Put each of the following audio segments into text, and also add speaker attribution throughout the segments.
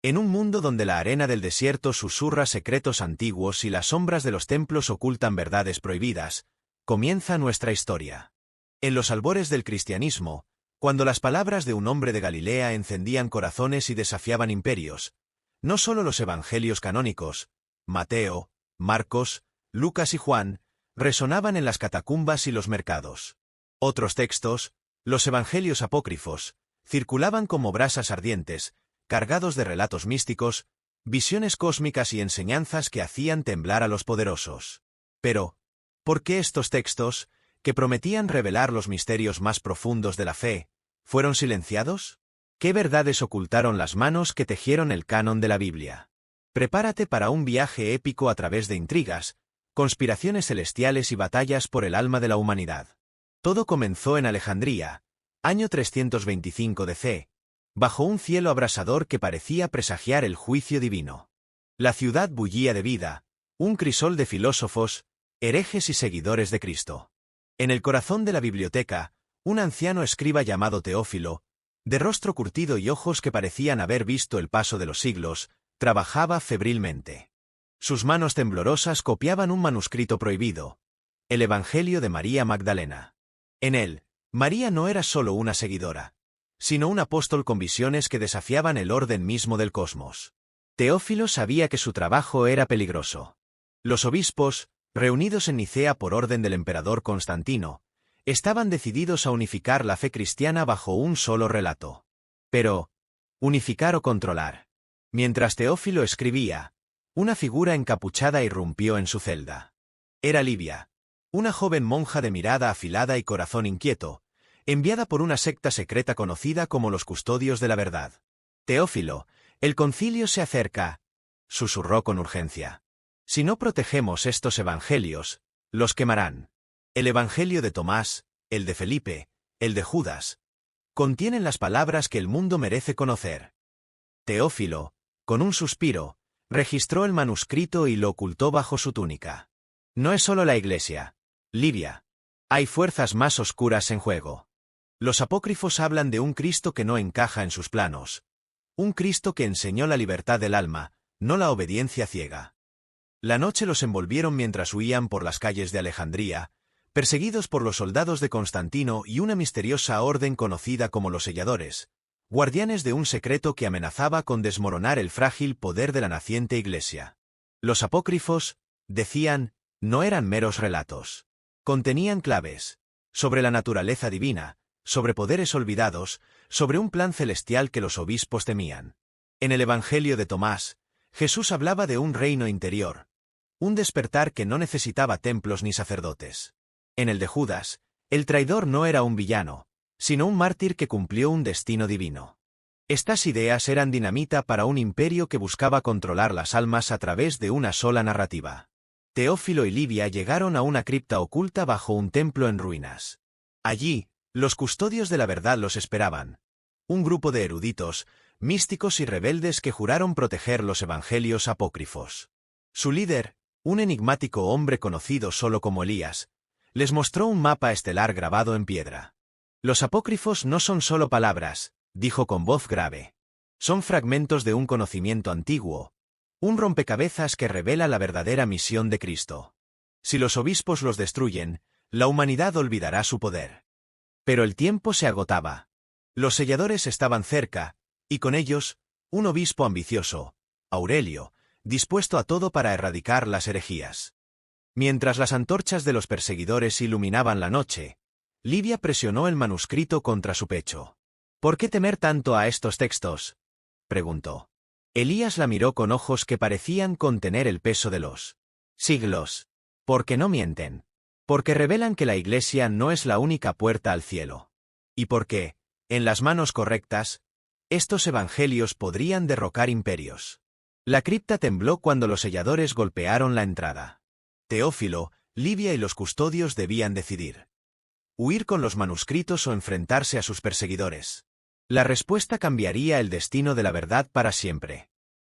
Speaker 1: En un mundo donde la arena del desierto susurra secretos antiguos y las sombras de los templos ocultan verdades prohibidas, comienza nuestra historia. En los albores del cristianismo, cuando las palabras de un hombre de Galilea encendían corazones y desafiaban imperios, no solo los evangelios canónicos, Mateo, Marcos, Lucas y Juan, resonaban en las catacumbas y los mercados. Otros textos, los evangelios apócrifos, circulaban como brasas ardientes, cargados de relatos místicos, visiones cósmicas y enseñanzas que hacían temblar a los poderosos. Pero, ¿por qué estos textos, que prometían revelar los misterios más profundos de la fe, fueron silenciados? ¿Qué verdades ocultaron las manos que tejieron el canon de la Biblia? Prepárate para un viaje épico a través de intrigas, conspiraciones celestiales y batallas por el alma de la humanidad. Todo comenzó en Alejandría, año 325 DC, bajo un cielo abrasador que parecía presagiar el juicio divino. La ciudad bullía de vida, un crisol de filósofos, herejes y seguidores de Cristo. En el corazón de la biblioteca, un anciano escriba llamado Teófilo, de rostro curtido y ojos que parecían haber visto el paso de los siglos, trabajaba febrilmente. Sus manos temblorosas copiaban un manuscrito prohibido, el Evangelio de María Magdalena. En él, María no era solo una seguidora, sino un apóstol con visiones que desafiaban el orden mismo del cosmos. Teófilo sabía que su trabajo era peligroso. Los obispos, reunidos en Nicea por orden del emperador Constantino, estaban decididos a unificar la fe cristiana bajo un solo relato. Pero, unificar o controlar. Mientras Teófilo escribía, una figura encapuchada irrumpió en su celda. Era Livia, una joven monja de mirada afilada y corazón inquieto, enviada por una secta secreta conocida como los Custodios de la Verdad. Teófilo, el concilio se acerca, susurró con urgencia. Si no protegemos estos evangelios, los quemarán. El evangelio de Tomás, el de Felipe, el de Judas, contienen las palabras que el mundo merece conocer. Teófilo, con un suspiro, registró el manuscrito y lo ocultó bajo su túnica. No es solo la Iglesia, Livia. Hay fuerzas más oscuras en juego. Los apócrifos hablan de un Cristo que no encaja en sus planos. Un Cristo que enseñó la libertad del alma, no la obediencia ciega. La noche los envolvieron mientras huían por las calles de Alejandría, perseguidos por los soldados de Constantino y una misteriosa orden conocida como los selladores, guardianes de un secreto que amenazaba con desmoronar el frágil poder de la naciente Iglesia. Los apócrifos, decían, no eran meros relatos. Contenían claves, sobre la naturaleza divina, sobre poderes olvidados, sobre un plan celestial que los obispos temían. En el Evangelio de Tomás, Jesús hablaba de un reino interior, un despertar que no necesitaba templos ni sacerdotes. En el de Judas, el traidor no era un villano, sino un mártir que cumplió un destino divino. Estas ideas eran dinamita para un imperio que buscaba controlar las almas a través de una sola narrativa. Teófilo y Livia llegaron a una cripta oculta bajo un templo en ruinas. Allí, los custodios de la verdad los esperaban. Un grupo de eruditos, místicos y rebeldes que juraron proteger los evangelios apócrifos. Su líder, un enigmático hombre conocido solo como Elías, les mostró un mapa estelar grabado en piedra. Los apócrifos no son solo palabras, dijo con voz grave. Son fragmentos de un conocimiento antiguo, un rompecabezas que revela la verdadera misión de Cristo. Si los obispos los destruyen, la humanidad olvidará su poder. Pero el tiempo se agotaba. Los selladores estaban cerca, y con ellos, un obispo ambicioso, Aurelio, dispuesto a todo para erradicar las herejías. Mientras las antorchas de los perseguidores iluminaban la noche, Livia presionó el manuscrito contra su pecho. ¿Por qué temer tanto a estos textos?, preguntó. Elías la miró con ojos que parecían contener el peso de los siglos. Porque no mienten. Porque revelan que la Iglesia no es la única puerta al cielo. Y porque, en las manos correctas, estos evangelios podrían derrocar imperios. La cripta tembló cuando los selladores golpearon la entrada. Teófilo, Livia y los custodios debían decidir: huir con los manuscritos o enfrentarse a sus perseguidores. La respuesta cambiaría el destino de la verdad para siempre.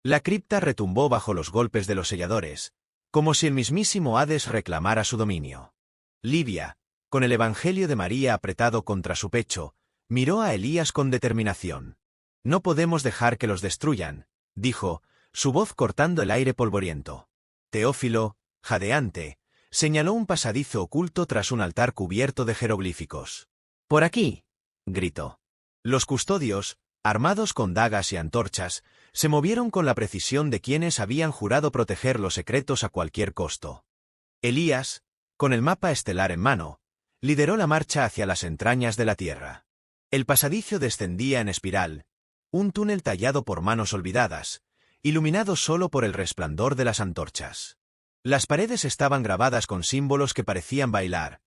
Speaker 1: La cripta retumbó bajo los golpes de los selladores, como si el mismísimo Hades reclamara su dominio. Livia, con el Evangelio de María apretado contra su pecho, miró a Elías con determinación. No podemos dejar que los destruyan, dijo, su voz cortando el aire polvoriento. Teófilo, jadeante, señaló un pasadizo oculto tras un altar cubierto de jeroglíficos. «¡Por aquí!», gritó. Los custodios, armados con dagas y antorchas, se movieron con la precisión de quienes habían jurado proteger los secretos a cualquier costo. Elías, con el mapa estelar en mano, lideró la marcha hacia las entrañas de la Tierra. El pasadizo descendía en espiral, un túnel tallado por manos olvidadas, iluminado solo por el resplandor de las antorchas. Las paredes estaban grabadas con símbolos que parecían bailar.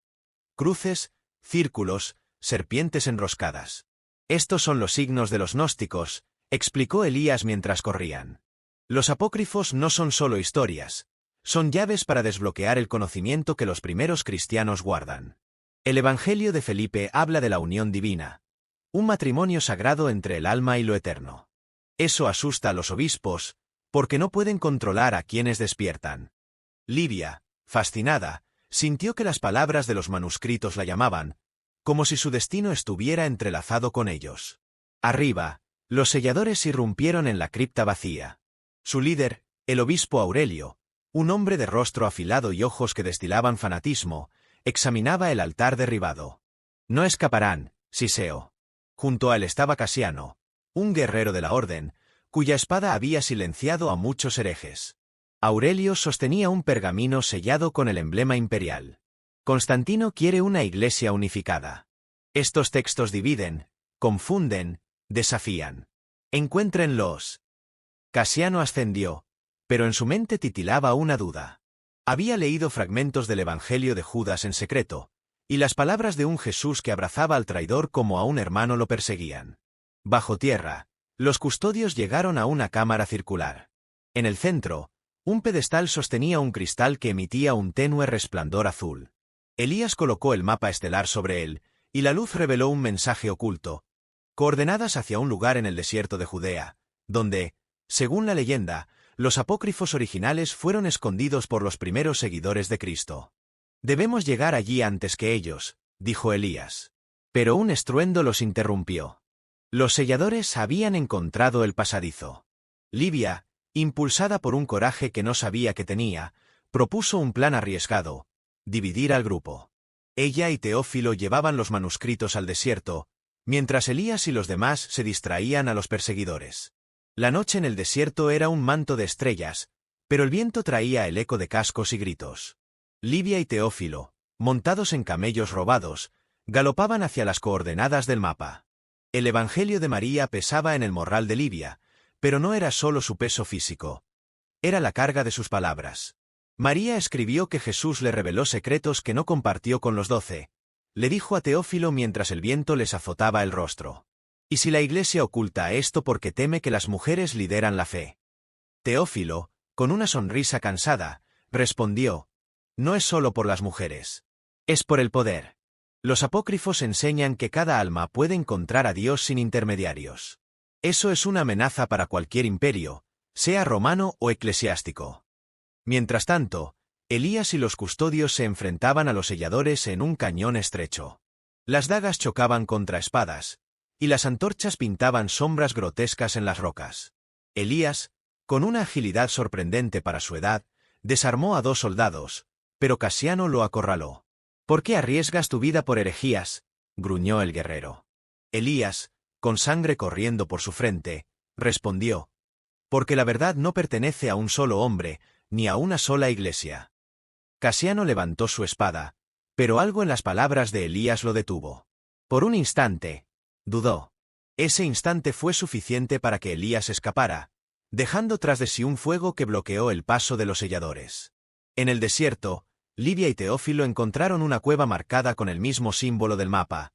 Speaker 1: Cruces, círculos, serpientes enroscadas. «Estos son los signos de los gnósticos», explicó Elías mientras corrían. «Los apócrifos no son solo historias, son llaves para desbloquear el conocimiento que los primeros cristianos guardan. El Evangelio de Felipe habla de la unión divina, un matrimonio sagrado entre el alma y lo eterno. Eso asusta a los obispos, porque no pueden controlar a quienes despiertan». Livia, fascinada, sintió que las palabras de los manuscritos la llamaban, como si su destino estuviera entrelazado con ellos. Arriba, los selladores irrumpieron en la cripta vacía. Su líder, el obispo Aurelio, un hombre de rostro afilado y ojos que destilaban fanatismo, examinaba el altar derribado. «No escaparán, Siseo». Junto a él estaba Casiano, un guerrero de la orden, cuya espada había silenciado a muchos herejes. Aurelio sostenía un pergamino sellado con el emblema imperial. «Constantino quiere una iglesia unificada. Estos textos dividen, confunden, desafían. Encuéntrenlos». Casiano ascendió, pero en su mente titilaba una duda. Había leído fragmentos del Evangelio de Judas en secreto, y las palabras de un Jesús que abrazaba al traidor como a un hermano lo perseguían. Bajo tierra, los custodios llegaron a una cámara circular. En el centro, un pedestal sostenía un cristal que emitía un tenue resplandor azul. Elías colocó el mapa estelar sobre él, y la luz reveló un mensaje oculto, coordenadas hacia un lugar en el desierto de Judea, donde, según la leyenda, los apócrifos originales fueron escondidos por los primeros seguidores de Cristo. «Debemos llegar allí antes que ellos», dijo Elías. Pero un estruendo los interrumpió. Los selladores habían encontrado el pasadizo. Livia, impulsada por un coraje que no sabía que tenía, propuso un plan arriesgado: dividir al grupo. Ella y Teófilo llevaban los manuscritos al desierto, mientras Elías y los demás se distraían a los perseguidores. La noche en el desierto era un manto de estrellas, pero el viento traía el eco de cascos y gritos. Livia y Teófilo, montados en camellos robados, galopaban hacia las coordenadas del mapa. El Evangelio de María pesaba en el morral de Livia, pero no era solo su peso físico. Era la carga de sus palabras. María escribió que Jesús le reveló secretos que no compartió con los 12. Le dijo a Teófilo mientras el viento les azotaba el rostro: «¿Y si la Iglesia oculta esto porque teme que las mujeres lideran la fe?». Teófilo, con una sonrisa cansada, respondió: «No es solo por las mujeres. Es por el poder. Los apócrifos enseñan que cada alma puede encontrar a Dios sin intermediarios. Eso es una amenaza para cualquier imperio, sea romano o eclesiástico». Mientras tanto, Elías y los custodios se enfrentaban a los selladores en un cañón estrecho. Las dagas chocaban contra espadas, y las antorchas pintaban sombras grotescas en las rocas. Elías, con una agilidad sorprendente para su edad, desarmó a 2 soldados, pero Casiano lo acorraló. «¿Por qué arriesgas tu vida por herejías?», gruñó el guerrero. Elías, con sangre corriendo por su frente, respondió: «Porque la verdad no pertenece a un solo hombre, ni a una sola iglesia». Casiano levantó su espada, pero algo en las palabras de Elías lo detuvo. Por un instante, dudó. Ese instante fue suficiente para que Elías escapara, dejando tras de sí un fuego que bloqueó el paso de los selladores. En el desierto, Livia y Teófilo encontraron una cueva marcada con el mismo símbolo del mapa,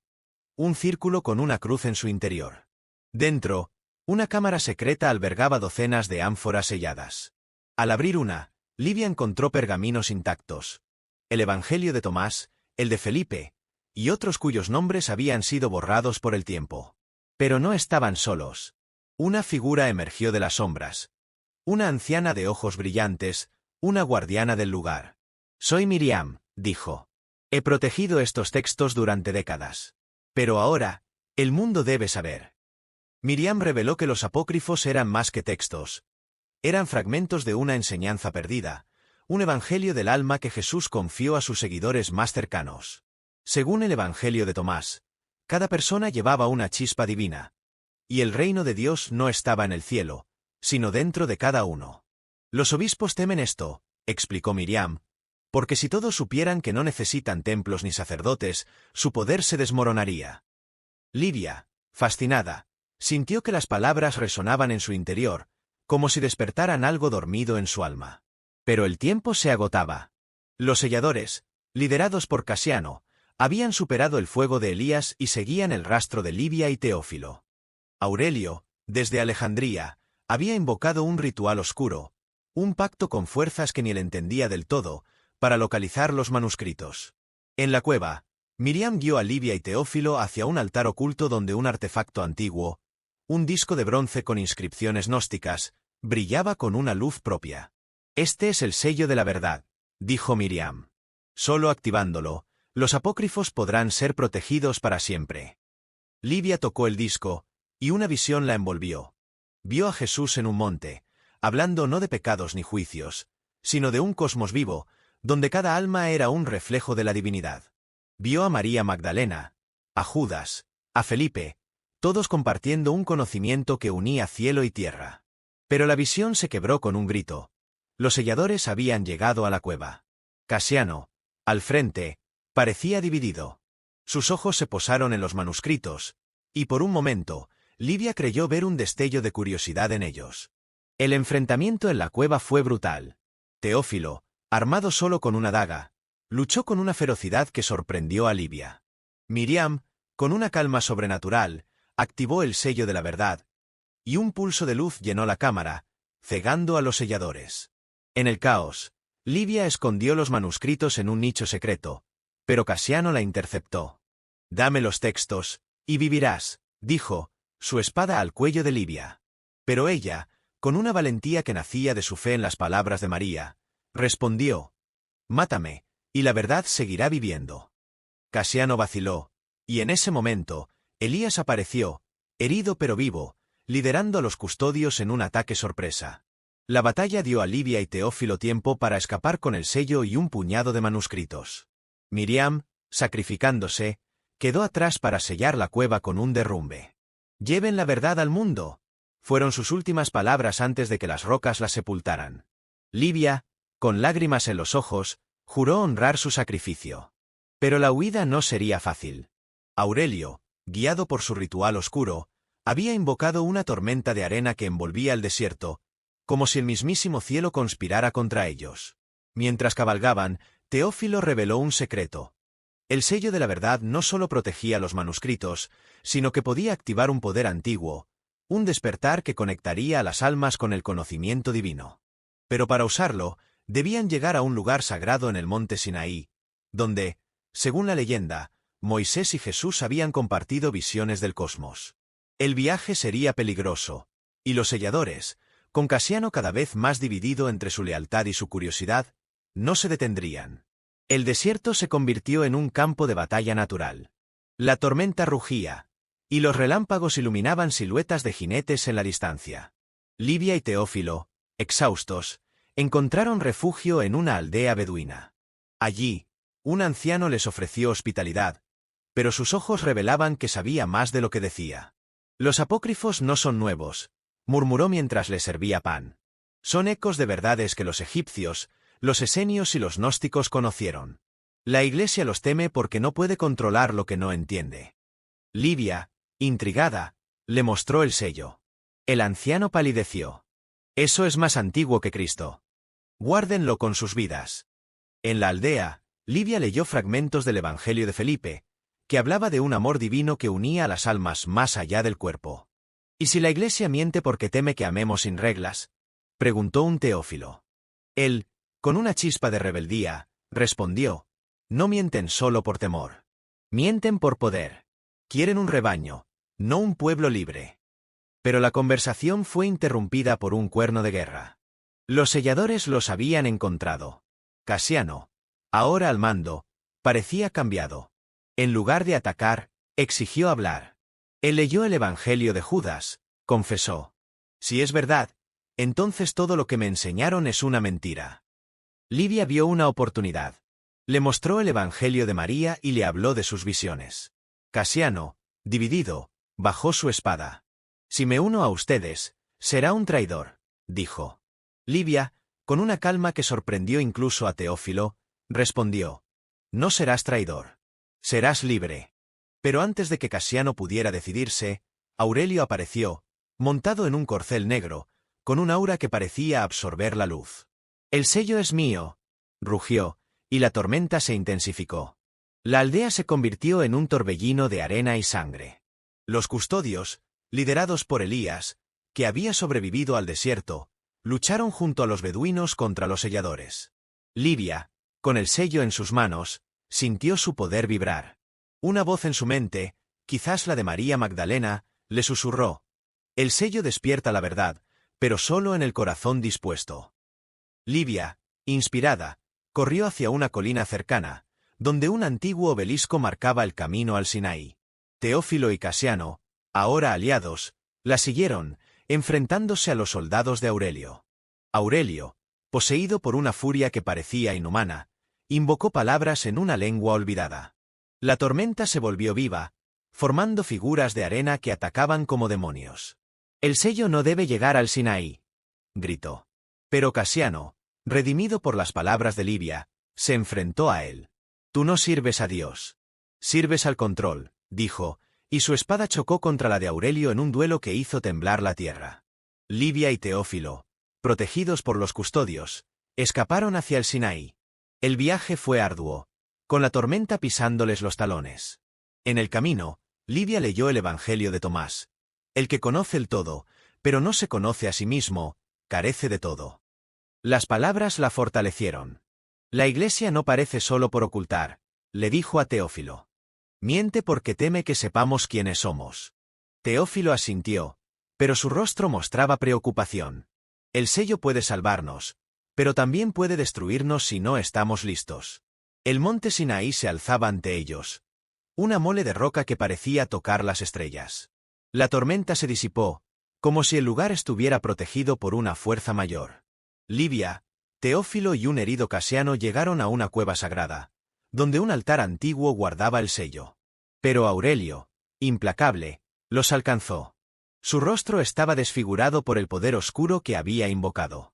Speaker 1: un círculo con una cruz en su interior. Dentro, una cámara secreta albergaba docenas de ánforas selladas. Al abrir una, Livia encontró pergaminos intactos: el Evangelio de Tomás, el de Felipe, y otros cuyos nombres habían sido borrados por el tiempo. Pero no estaban solos. Una figura emergió de las sombras. Una anciana de ojos brillantes, una guardiana del lugar. «Soy Miriam», dijo. «He protegido estos textos durante décadas. Pero ahora, el mundo debe saber». Miriam reveló que los apócrifos eran más que textos. Eran fragmentos de una enseñanza perdida, un evangelio del alma que Jesús confió a sus seguidores más cercanos. Según el evangelio de Tomás, cada persona llevaba una chispa divina, y el reino de Dios no estaba en el cielo, sino dentro de cada uno. Los obispos temen esto, explicó Miriam, porque si todos supieran que no necesitan templos ni sacerdotes, su poder se desmoronaría. Livia, fascinada, sintió que las palabras resonaban en su interior, como si despertaran algo dormido en su alma. Pero el tiempo se agotaba. Los selladores, liderados por Casiano, habían superado el fuego de Elías y seguían el rastro de Livia y Teófilo. Aurelio, desde Alejandría, había invocado un ritual oscuro, un pacto con fuerzas que ni él entendía del todo, para localizar los manuscritos. En la cueva, Miriam guió a Livia y Teófilo hacia un altar oculto donde un artefacto antiguo, un disco de bronce con inscripciones gnósticas, brillaba con una luz propia. «Este es el sello de la verdad», dijo Miriam. «Solo activándolo, los apócrifos podrán ser protegidos para siempre». Livia tocó el disco, y una visión la envolvió. Vio a Jesús en un monte, hablando no de pecados ni juicios, sino de un cosmos vivo, donde cada alma era un reflejo de la divinidad. Vio a María Magdalena, a Judas, a Felipe, todos compartiendo un conocimiento que unía cielo y tierra. Pero la visión se quebró con un grito. Los selladores habían llegado a la cueva. Casiano, al frente, parecía dividido. Sus ojos se posaron en los manuscritos, y por un momento, Livia creyó ver un destello de curiosidad en ellos. El enfrentamiento en la cueva fue brutal. Teófilo, armado solo con una daga, luchó con una ferocidad que sorprendió a Livia. Miriam, con una calma sobrenatural, activó el sello de la verdad, y un pulso de luz llenó la cámara, cegando a los selladores. En el caos, Livia escondió los manuscritos en un nicho secreto, pero Casiano la interceptó. «Dame los textos, y vivirás», dijo, su espada al cuello de Livia. Pero ella, con una valentía que nacía de su fe en las palabras de María, respondió: «Mátame, y la verdad seguirá viviendo». Casiano vaciló, y en ese momento, Elías apareció, herido pero vivo, liderando a los custodios en un ataque sorpresa. La batalla dio a Livia y Teófilo tiempo para escapar con el sello y un puñado de manuscritos. Miriam, sacrificándose, quedó atrás para sellar la cueva con un derrumbe. «Lleven la verdad al mundo», fueron sus últimas palabras antes de que las rocas la sepultaran. Livia, con lágrimas en los ojos, juró honrar su sacrificio. Pero la huida no sería fácil. Aurelio, guiado por su ritual oscuro, había invocado una tormenta de arena que envolvía el desierto, como si el mismísimo cielo conspirara contra ellos. Mientras cabalgaban, Teófilo reveló un secreto. El sello de la verdad no solo protegía los manuscritos, sino que podía activar un poder antiguo, un despertar que conectaría a las almas con el conocimiento divino. Pero para usarlo, debían llegar a un lugar sagrado en el monte Sinaí, donde, según la leyenda, Moisés y Jesús habían compartido visiones del cosmos. El viaje sería peligroso, y los selladores, con Casiano cada vez más dividido entre su lealtad y su curiosidad, no se detendrían. El desierto se convirtió en un campo de batalla natural. La tormenta rugía, y los relámpagos iluminaban siluetas de jinetes en la distancia. Livia y Teófilo, exhaustos, encontraron refugio en una aldea beduina. Allí, un anciano les ofreció hospitalidad, pero sus ojos revelaban que sabía más de lo que decía. «Los apócrifos no son nuevos», murmuró mientras les servía pan. «Son ecos de verdades que los egipcios, los esenios y los gnósticos conocieron. La Iglesia los teme porque no puede controlar lo que no entiende». Livia, intrigada, le mostró el sello. El anciano palideció. «Eso es más antiguo que Cristo. Guárdenlo con sus vidas». En la aldea, Livia leyó fragmentos del Evangelio de Felipe, que hablaba de un amor divino que unía a las almas más allá del cuerpo. «¿Y si la Iglesia miente porque teme que amemos sin reglas?», preguntó un Teófilo. Él, con una chispa de rebeldía, respondió: «No mienten solo por temor. Mienten por poder. Quieren un rebaño, no un pueblo libre». Pero la conversación fue interrumpida por un cuerno de guerra. Los selladores los habían encontrado. Casiano, ahora al mando, parecía cambiado. En lugar de atacar, exigió hablar. Él leyó el Evangelio de Judas, confesó. Si es verdad, entonces todo lo que me enseñaron es una mentira. Livia vio una oportunidad. Le mostró el Evangelio de María y le habló de sus visiones. Casiano, dividido, bajó su espada. Si me uno a ustedes, será un traidor, dijo. Livia, con una calma que sorprendió incluso a Teófilo, respondió. No serás traidor. Serás libre. Pero antes de que Casiano pudiera decidirse, Aurelio apareció, montado en un corcel negro, con un aura que parecía absorber la luz. «El sello es mío», rugió, y la tormenta se intensificó. La aldea se convirtió en un torbellino de arena y sangre. Los custodios, liderados por Elías, que había sobrevivido al desierto, lucharon junto a los beduinos contra los selladores. Livia, con el sello en sus manos, sintió su poder vibrar. Una voz en su mente, quizás la de María Magdalena, le susurró. El sello despierta la verdad, pero solo en el corazón dispuesto. Livia, inspirada, corrió hacia una colina cercana, donde un antiguo obelisco marcaba el camino al Sinaí. Teófilo y Casiano, ahora aliados, la siguieron, enfrentándose a los soldados de Aurelio. Aurelio, poseído por una furia que parecía inhumana, invocó palabras en una lengua olvidada. La tormenta se volvió viva, formando figuras de arena que atacaban como demonios. «El sello no debe llegar al Sinaí», gritó. Pero Casiano, redimido por las palabras de Livia, se enfrentó a él. «Tú no sirves a Dios. Sirves al control», dijo, y su espada chocó contra la de Aurelio en un duelo que hizo temblar la tierra. Livia y Teófilo, protegidos por los custodios, escaparon hacia el Sinaí. El viaje fue arduo, con la tormenta pisándoles los talones. En el camino, Livia leyó el Evangelio de Tomás. El que conoce el todo, pero no se conoce a sí mismo, carece de todo. Las palabras la fortalecieron. La Iglesia no parece solo por ocultar, le dijo a Teófilo. Miente porque teme que sepamos quiénes somos. Teófilo asintió, pero su rostro mostraba preocupación. El sello puede salvarnos, pero también puede destruirnos si no estamos listos. El monte Sinaí se alzaba ante ellos. Una mole de roca que parecía tocar las estrellas. La tormenta se disipó, como si el lugar estuviera protegido por una fuerza mayor. Livia, Teófilo y un herido Casiano llegaron a una cueva sagrada, donde un altar antiguo guardaba el sello. Pero Aurelio, implacable, los alcanzó. Su rostro estaba desfigurado por el poder oscuro que había invocado.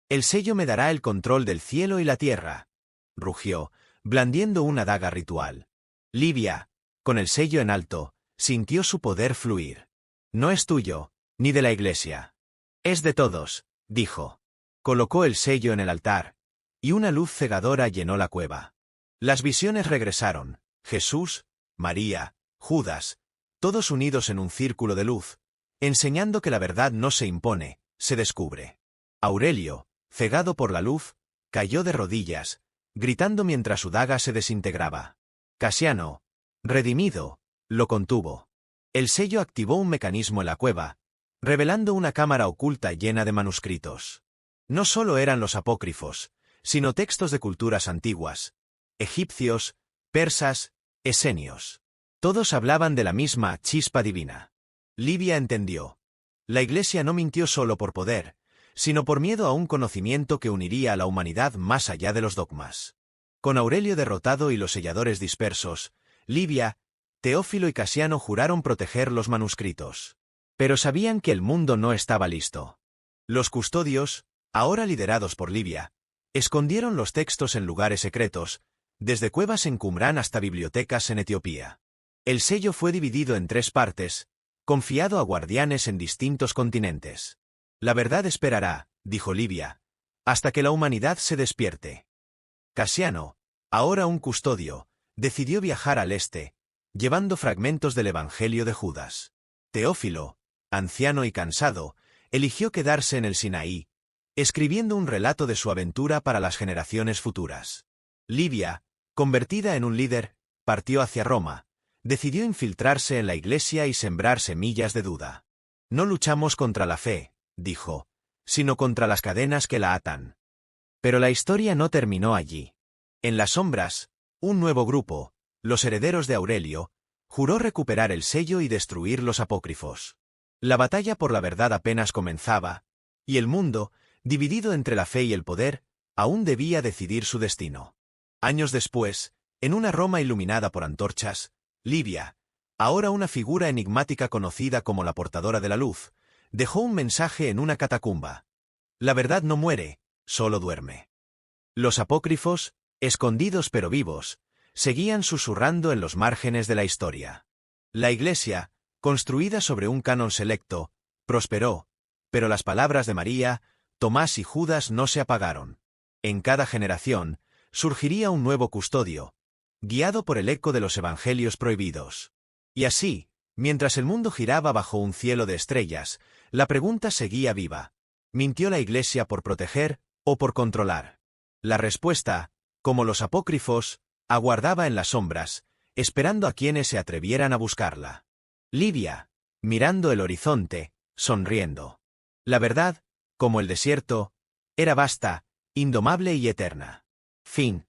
Speaker 1: «El sello me dará el control del cielo y la tierra», rugió, blandiendo una daga ritual. Livia, con el sello en alto, sintió su poder fluir. «No es tuyo, ni de la Iglesia. Es de todos», dijo. Colocó el sello en el altar, y una luz cegadora llenó la cueva. Las visiones regresaron, Jesús, María, Judas, todos unidos en un círculo de luz, enseñando que la verdad no se impone, se descubre. Aurelio, cegado por la luz, cayó de rodillas, gritando mientras su daga se desintegraba. Casiano, redimido, lo contuvo. El sello activó un mecanismo en la cueva, revelando una cámara oculta llena de manuscritos. No solo eran los apócrifos, sino textos de culturas antiguas, egipcios, persas, esenios. Todos hablaban de la misma chispa divina. Livia entendió. La Iglesia no mintió solo por poder, sino por miedo a un conocimiento que uniría a la humanidad más allá de los dogmas. Con Aurelio derrotado y los selladores dispersos, Livia, Teófilo y Casiano juraron proteger los manuscritos. Pero sabían que el mundo no estaba listo. Los custodios, ahora liderados por Livia, escondieron los textos en lugares secretos, desde cuevas en Qumrán hasta bibliotecas en Etiopía. El sello fue dividido en 3 partes, confiado a guardianes en distintos continentes. La verdad esperará, dijo Livia, hasta que la humanidad se despierte. Casiano, ahora un custodio, decidió viajar al este, llevando fragmentos del Evangelio de Judas. Teófilo, anciano y cansado, eligió quedarse en el Sinaí, escribiendo un relato de su aventura para las generaciones futuras. Livia, convertida en un líder, partió hacia Roma, decidió infiltrarse en la Iglesia y sembrar semillas de duda. No luchamos contra la fe, dijo, sino contra las cadenas que la atan. Pero la historia no terminó allí. En las sombras, un nuevo grupo, los herederos de Aurelio, Juró recuperar el sello y destruir los apócrifos. La batalla por la verdad apenas comenzaba, y el mundo, dividido entre la fe y el poder, aún debía decidir su destino. Años después, en una Roma iluminada por antorchas, Livia, ahora una figura enigmática conocida como la portadora de la luz, dejó un mensaje en una catacumba. La verdad no muere, solo duerme. Los apócrifos, escondidos pero vivos, seguían susurrando en los márgenes de la historia. La Iglesia, construida sobre un canon selecto, prosperó, pero las palabras de María, Tomás y Judas no se apagaron. En cada generación, surgiría un nuevo custodio, guiado por el eco de los evangelios prohibidos. Y así, mientras el mundo giraba bajo un cielo de estrellas, la pregunta seguía viva. ¿Mintió la Iglesia por proteger o por controlar? La respuesta, como los apócrifos, aguardaba en las sombras, esperando a quienes se atrevieran a buscarla. Livia, mirando el horizonte, sonriendo. La verdad, como el desierto, era vasta, indomable y eterna. Fin.